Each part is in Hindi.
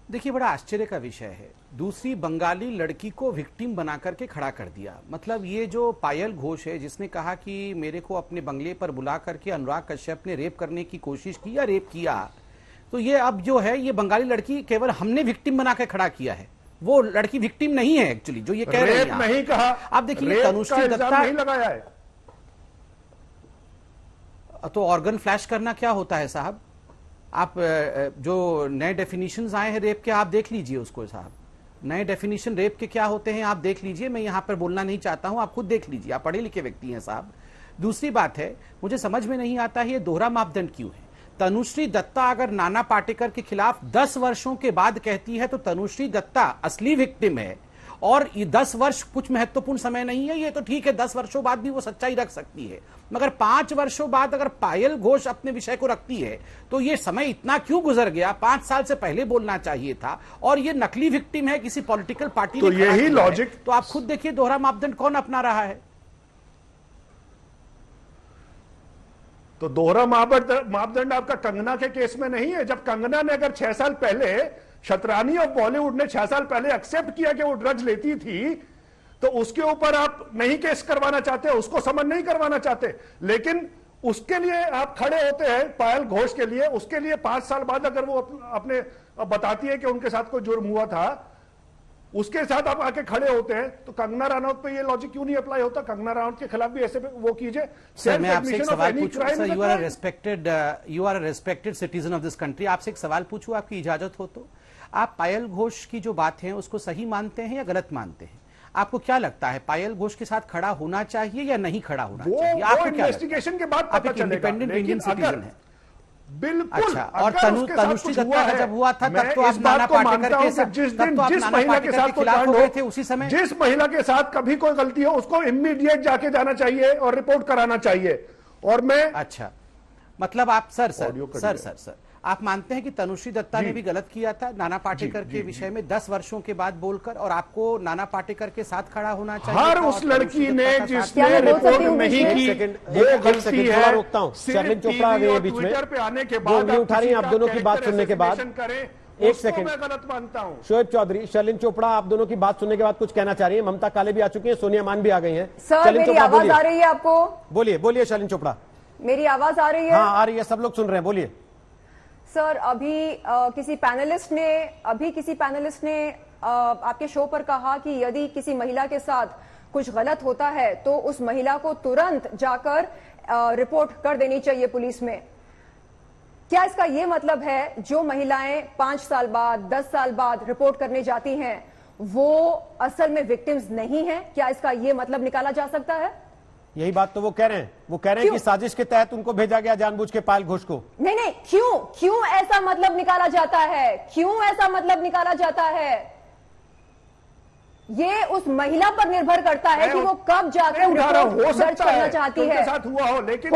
देखिए, बड़ा आश्चर्य का विषय है। दूसरी बंगाली लड़की को विक्टिम बना करके खड़ा कर दिया। मतलब ये जो पायल घोष है, जिसने कहा कि मेरे को अपने बंगले पर बुला करके अनुराग कश्यप ने रेप करने की कोशिश की या रेप किया, तो ये अब जो है ये बंगाली लड़की केवल हमने विक्टिम बना के खड़ा किया है, वो लड़की विक्टिम नहीं है एक्चुअली, जो ये कह रहे हैं। नहीं कहा। आप देखिए, तनुश्री दत्ता नहीं लगाया है। तो ऑर्गन फ्लैश करना क्या होता है साहब? आप जो नए डेफिनेशंस आए हैं रेप के, आप देख लीजिए उसको साहब। नए डेफिनेशन रेप के क्या होते हैं आप देख लीजिए। मैं यहां पर बोलना नहीं चाहता हूं, आप खुद देख लीजिए, आप पढ़े लिखे व्यक्ति हैं साहब। दूसरी बात है, मुझे समझ में नहीं आता है ये दोहरा मापदंड क्यों है। तनुश्री दत्ता अगर नाना पाटेकर के खिलाफ 10 वर्षों के बाद कहती है तो तनुश्री दत्ता असली विक्टिम है, और ये 10 वर्ष कुछ महत्वपूर्ण समय नहीं है, ये तो ठीक है, 10 वर्षों बाद भी वो सच्चाई रख सकती है, मगर 5 वर्षों बाद अगर पायल घोष अपने विषय को रखती है तो ये समय इतना क्यों गुजर गया? 5 साल से पहले बोलना चाहिए था। और ये नकली विक्टिम है, किसी पॉलिटिकल पार्टी तो यही लॉजिक, तो आप खुद देखिए दोहरा मापदंड कौन अपना रहा है। तो दोहरा मापदंड आपका कंगना के केस में नहीं है। जब कंगना ने अगर 6 साल पहले, शतरानी ऑफ बॉलीवुड ने 6 साल पहले एक्सेप्ट किया कि वो ड्रग्स लेती थी, तो उसके ऊपर आप नहीं केस करवाना चाहते, उसको समन नहीं करवाना चाहते, लेकिन उसके लिए आप खड़े होते हैं पायल घोष के लिए। उसके लिए 5 साल बाद अगर वो अपने बताती है कि उनके साथ कोई जुर्म हुआ था, उसके साथ आप आके खड़े होते हैं, तो कंगना रनौत पे ये लॉजिक क्यों नहीं अप्लाई होता? कंगना रनौत के खिलाफ भी ऐसे वो कीजिए। सर, मैं आपसे एक सवाल पूछूं। Sir, you are a respected citizen of this country. आपसे एक सवाल पूछूं, आपकी इजाजत हो तो। आप पायल घोष की जो बात है उसको सही मानते हैं या गलत मानते हैं? आपको क्या लगता है, पायल घोष के साथ खड़ा होना चाहिए या नहीं खड़ा होना चाहिए? आपको क्या इन्वेस्टिगेशन के बाद आप एक इंडिपेंडेंट इंडियन सिटीजन है। बिल्कुल। अच्छा, और तनुश्री दत्ता का जब हुआ था तब तो आप नाना पाटेकर के साथ, जिस महिला के साथ खिलाफ हो गए थे उसी समय। जिस महिला के साथ कभी कोई गलती हो उसको इमीडिएट जाके जाना चाहिए और रिपोर्ट कराना चाहिए। और मैं अच्छा, मतलब आप सर आप मानते हैं कि तनुश्री दत्ता ने भी गलत किया था नाना पाटेकर के विषय में 10 वर्षों के बाद बोलकर, और आपको नाना पाटेकर के साथ खड़ा होना चाहिए? हर उस लड़की ने जिसने रिपोर्ट नहीं की वो गलती है। रोकता हूं, शर्लिन चोपड़ा ये बीच में पे आने के बाद उठा रही हैं, आप दोनों की बात सुनने के बाद एक सेकंड, मैं गलत मानता हूं। शोएब चौधरी, शर्लिन चोपड़ा आप दोनों की बात सुनने के बाद कुछ कहना चाह रही है। ममता काले भी आ चुकी है, सोनिया मान भी आ गई है। सर, मेरी आवाज आ रही है आपको? बोलिए शर्लिन चोपड़ा। मेरी आवाज आ रही है? हाँ, आ रही है, सब लोग सुन रहे हैं, बोलिए। सर, अभी किसी पैनलिस्ट ने आपके शो पर कहा कि यदि किसी महिला के साथ कुछ गलत होता है तो उस महिला को तुरंत जाकर रिपोर्ट कर देनी चाहिए पुलिस में। क्या इसका यह मतलब है जो महिलाएं 5 साल बाद 10 साल बाद रिपोर्ट करने जाती हैं वो असल में विक्टिम्स नहीं हैं? क्या इसका यह मतलब निकाला जा सकता है? यही बात तो वो कह रहे हैं कि साजिश के तहत उनको भेजा गया जानबूझ के पायल घोष को। नहीं, क्यों ऐसा मतलब निकाला जाता है? क्यों ऐसा मतलब निकाला जाता है? ये उस महिला पर निर्भर करता है कि वो कब जाकर रिपोर्ट दर्ज करना चाहती है। लेकिन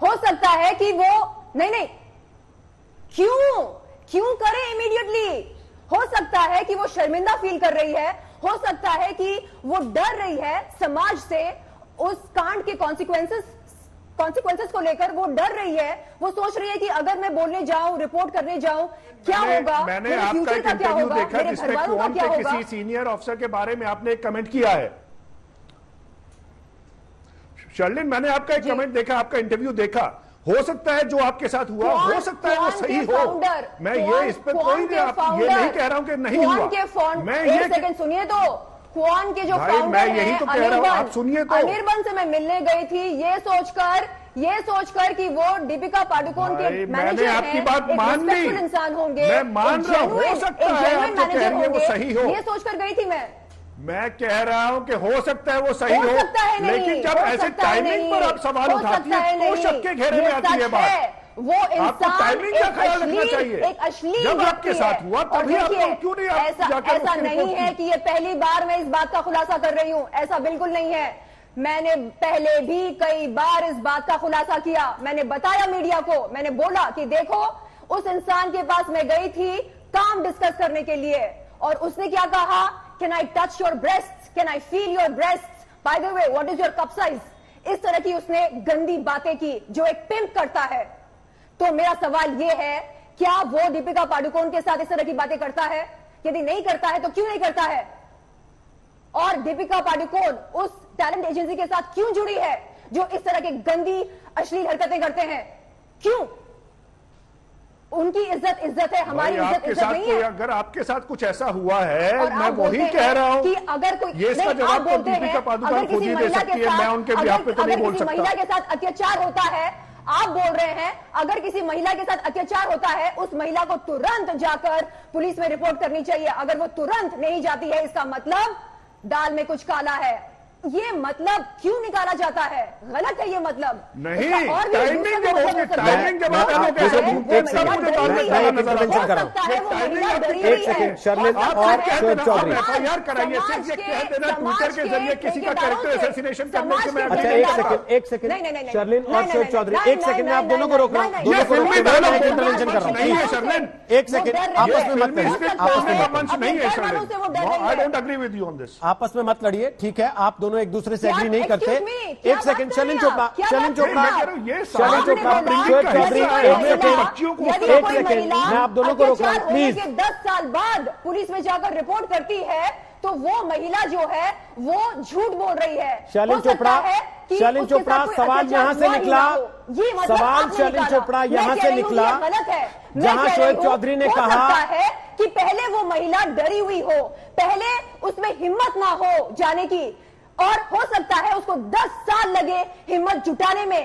हो सकता है कि वो नहीं, क्यों करे इमीडिएटली? हो सकता है कि वो शर्मिंदा फील कर रही है, हो सकता है कि वो डर रही है समाज से, उस कांड के कॉन्सिक्वेंसेस को लेकर वो डर रही है। वो सोच रही है कि अगर मैं बोलने जाऊं, रिपोर्ट करने जाऊं, क्या होगा, मैंने आपका एक इंटरव्यू देखा जिसमें क्वान के किसी सीनियर ऑफिसर के बारे में आपने एक कमेंट किया है। शर्लिन, मैंने आपका एक कमेंट देखा, आपका इंटरव्यू देखा। हो सकता है जो आपके साथ हुआ हो सकता है वो सही हो। मैं ये इस पर कोई नहीं, आप ये नहीं कह रहा हूं कि नहीं हुआ। मैं ये सेकंड सुनिए तो, क्वान के जो फाउंडर हैं, तो कह रहा हूं, आप सुनिए तो। अनिर्बन से मैं मिलने गई थी ये सोचकर कि वो दीपिका पादुकोण के मैनेजर हैं, आपकी बात मान ली, इंसान होंगे, मैं मान रहा हूं, हो सकता है आप जो कह रही हैं वो सही हो, ये सोचकर गई थी मैं कह रहा हूं कि हो सकता है वो सही हो, लेकिन जब ऐसे टाइमिंग पर आप सवाल उठाती हैं तो शक के घेरे में आती है बात। वो इंसान टाइमिंग का ख्याल रखना चाहिए। एक अश्लील जब आपके साथ हुआ तभी आपको क्यों नहीं ऐसा नहीं है कि ये पहली बार मैं इस बात का खुलासा कर रही हूं, ऐसा बिल्कुल नहीं है। मैंने पहले भी कई बार इस बात का खुलासा किया। मैंने बताया मीडिया को, मैंने बोला कि देखो उस इंसान के पास मैं गई थी काम डिस्कस करने के लिए, और उसने क्या कहा, can I touch your breast, can I feel your breast, by the way what is your cup size. इस तरह की उसने गंदी बातें की जो एक पिंप करता है। तो मेरा सवाल यह है क्या वो दीपिका पादुकोण के साथ इस तरह की बातें करता है? यदि नहीं करता है तो क्यों नहीं करता है? और दीपिका पादुकोण उस टैलेंट एजेंसी के साथ क्यों जुड़ी है जो इस तरह की गंदी अश्लील हरकतें करते हैं? क्यों? उनकी इज्जत है, हमारी इज्जत नहीं है। अगर आपके साथ कुछ ऐसा हुआ है, और मैं वही कह रहा हूं कि अगर कोई ये इसका जवाब तो दीपिका पादुकोण खुद ही दे सकती है, मैं उनके बिहाफ पे तो नहीं बोल सकता। महिला के साथ अत्याचार होता है, आप बोल रहे हैं अगर किसी महिला के साथ अत्याचार होता है उस महिला को तुरंत जाकर पुलिस में रिपोर्ट करनी चाहिए। अगर वो तुरंत नहीं जाती है, इसका मतलब दाल में कुछ काला है। ये मतलब क्यों निकाला जाता है? गलत है ये मतलब नहीं। और भी टाइमिंग जब होगी, टाइमिंग जब एक सेकंड, शर्लिन और शोएब चौधरी, एफआईआर कराइए, सिर्फ ये कह देना ट्विटर के जरिए किसी का कैरेक्टर असैसिनेशन करने से मैं अच्छा एक सेकंड शर्लिन और शोएब चौधरी, एक सेकंड में आप दोनों को रोक रहा हूं, दोनों को इंटरवेंशन कर रहा हूं। नहीं है शर्लिन, एक सेकंड आपस में मत लड़िए, आपस में मत मंच नहीं है Sherlyn, I don't agree with you on this. आपस में मत लड़िए, ठीक है? आप दोनों एक दूसरे से एग्री नहीं करते। एक सेकंड, शर्लिन चोपड़ा, शोएब चौधरी, एक सेकंड, मैं आप दोनों को रोक रहा हूं प्लीज। 10 साल बाद पुलिस में जाकर रिपोर्ट करती है तो वो महिला जो है वो झूठ बोल रही है। शर्लिन चोपड़ा, शर्लिन चोपड़ा, सवाल यहां से निकला, सवाल शर्लिन चोपड़ा यहां से निकला जहां शोएब चौधरी ने कहा है कि पहले वो महिला डरी हुई हो, पहले उसमें हिम्मत ना हो जाने की, और हो सकता है उसको 10 साल लगे हिम्मत जुटाने में।